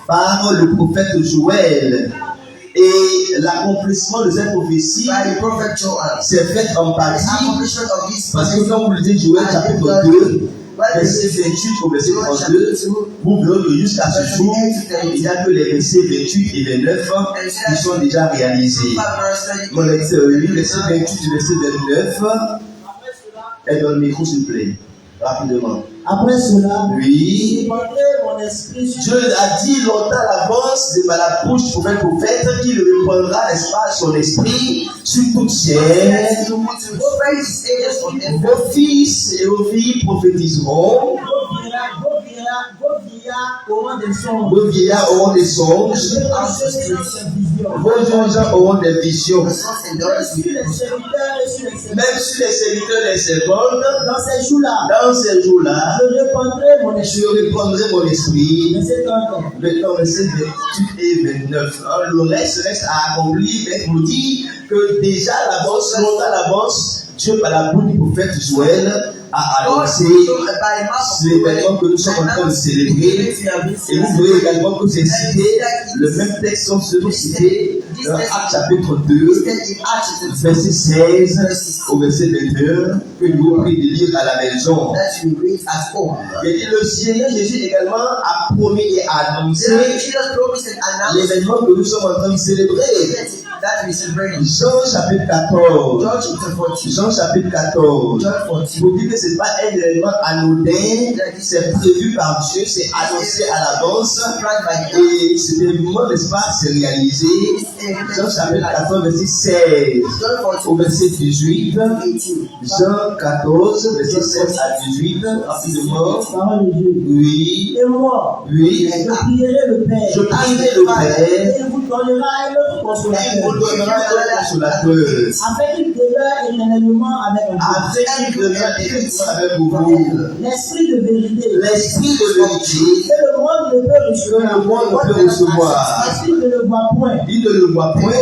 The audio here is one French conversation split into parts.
par le prophète Joël. Et l'accomplissement de cette prophétie s'est fait en partie parce que quand vous lisez Joël chapitre 2, verset 28 au verset 32, vous verrez que jusqu'à ce jour, il n'y a que les versets 28 et 29 qui sont déjà réalisés. Mon lecteur, verset 28 et verset 29, est dans le micro s'il vous plaît, rapidement. Après cela, oui, mon esprit Dieu a dit longtemps à l'avance de la bouche pour un prophète qu'il répandra, n'est-ce pas, son esprit sur toute chair. Vos fils et vos filles prophétiseront. Vos vieillards auront des songes. Vos jeunes gens auront des visions. Même sur les serviteurs et les servantes, dans ces jours-là, je répandrai mon esprit. Maintenant, verset 28 et 29. Le reste à accomplir, mais pour dire que déjà à l'avance, longtemps à l'avance, Dieu, par la bouche du prophète Joël, a annoncé l'événement que nous sommes en train de célébrer. Et vous voyez également que c'est cité, le même texte sont cité dans Actes chapitre 2, verset 16 au verset 22, que nous vous prie de lire à la maison. Et le Seigneur Jésus également a promis et a annoncé l'événement que nous sommes en train de célébrer. Jean chapitre 14. Jean chapitre 14. Vous dites que ce n'est pas un événement anodin, c'est prévu par Dieu, c'est annoncé à l'avance. Et cet événement, n'est-ce pas, c'est réalisé. Jean chapitre 14, verset 16 au verset 18. Jean 14, verset 16 à 18. Rapidement. Oui. Et moi, oui. Je prierai le Père. Je prierai le Père. Et il vous donnera un autre consolateur. Afin qu'il demeure éternellement avec vous. L'esprit de vérité. L'esprit de vérité. Que le monde ne peut recevoir. Parce qu'il ne le voit point. Il ne le voit point. Et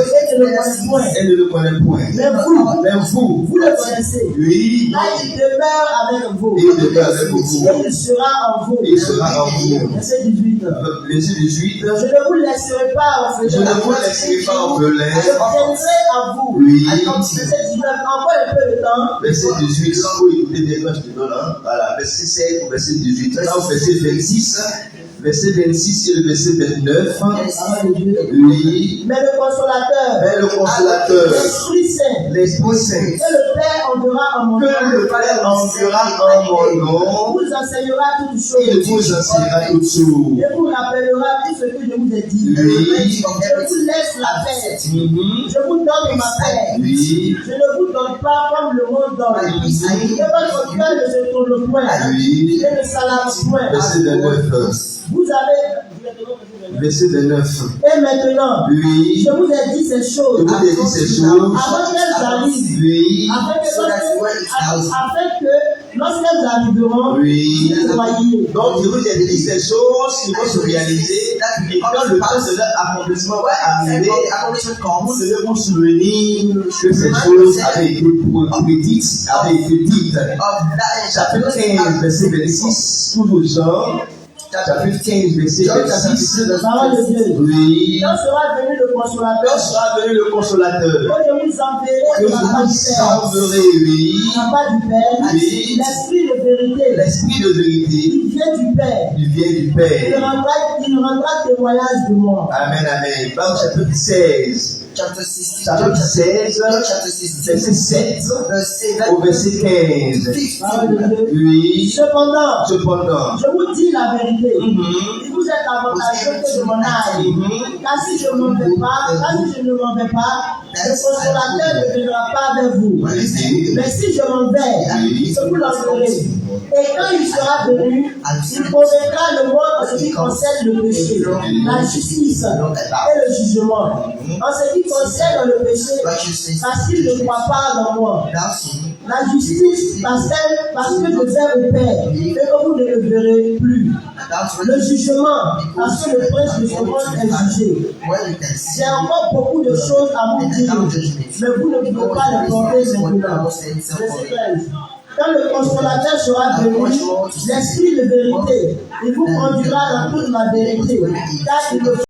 ne le connaît point. Mais vous le connaissez. Oui. Là, il demeure avec vous. Il demeure avec vous. Et il sera en vous. Il sera en vous. Verset 18. Verset 18. Je ne vous laisserai pas orphelin. Je ne vous laisserai pas orphelin. Je viendrai à vous. Oui. Verset 19. Encore un peu de temps. Verset 18. Quand vous écoutez bien, quand je te donne, voilà. Verset 16 ou verset 18. Là, au verset 26. Verset 26 et le verset 29. Oui. Mais le consolateur. L'Esprit Saint. L'Esprit Saint. Que le Père enverra en mon nom. Que le Père enverra en mon nom. Vous enseignera toutes choses. Il vous enseignera toutes choses. Et vous rappellera tout ce que je vous ai dit. Oui. Je vous laisse la paix. Je vous donne ma paix. Oui. Je ne vous donne pas comme le monde donne. Que votre cœur ne se tourne point. Oui. Et ne s'alarme point. Verset 29. Vous avez. Verset 29. Et maintenant, oui. Je vous ai dit ces choses. Je vous ai dit ces choses. Avant qu'elles arrivent. Oui. Afin que lorsqu'elles arriveront, oui. vous voyez. Donc, je vous ai dit ces choses qui vont se réaliser. Et quand le temps de leur accomplissement va arriver, vous devez vous souvenir que ces choses avaient été prédites, avaient été dites. Chapitre 15, verset 26, toujours Jean. Chapitre 15, verset 26. La parole de Dieu. Oui. Quand sera venu le consolateur. Quand sera venu le consolateur. Quand je vous enverrai. Que je vous enverrai, oui. La part du Père. Oui. L'esprit de vérité. L'esprit de vérité. Il vient du Père. Il vient du Père. Il rendra témoignage de moi. Amen, amen. Marc chapitre 16. Chapitre 16, verset 7 au verset 15. Oui. Cependant, je vous dis la vérité. Il vous est avantageux que je m'en aille. Car si je ne m'en vais pas, le consolateur ne viendra pas vers vous. Mais si je m'en vais, je vous l'enverrai. Et quand il sera venu, il convaincra le monde en ce qui concerne le péché, la justice et le jugement. En ce qui concerne le péché, parce qu'il ne croit pas dans moi. La justice, parce que je vais au Père et que vous ne le verrez plus. Le jugement, parce que le prince de ce monde est jugé. J'ai encore beaucoup de choses à vous dire, mais vous ne pouvez pas les porter maintenant. Verset 13. Quand le consolateur sera venu, l'esprit de vérité, il vous conduira dans toute la vérité. Car il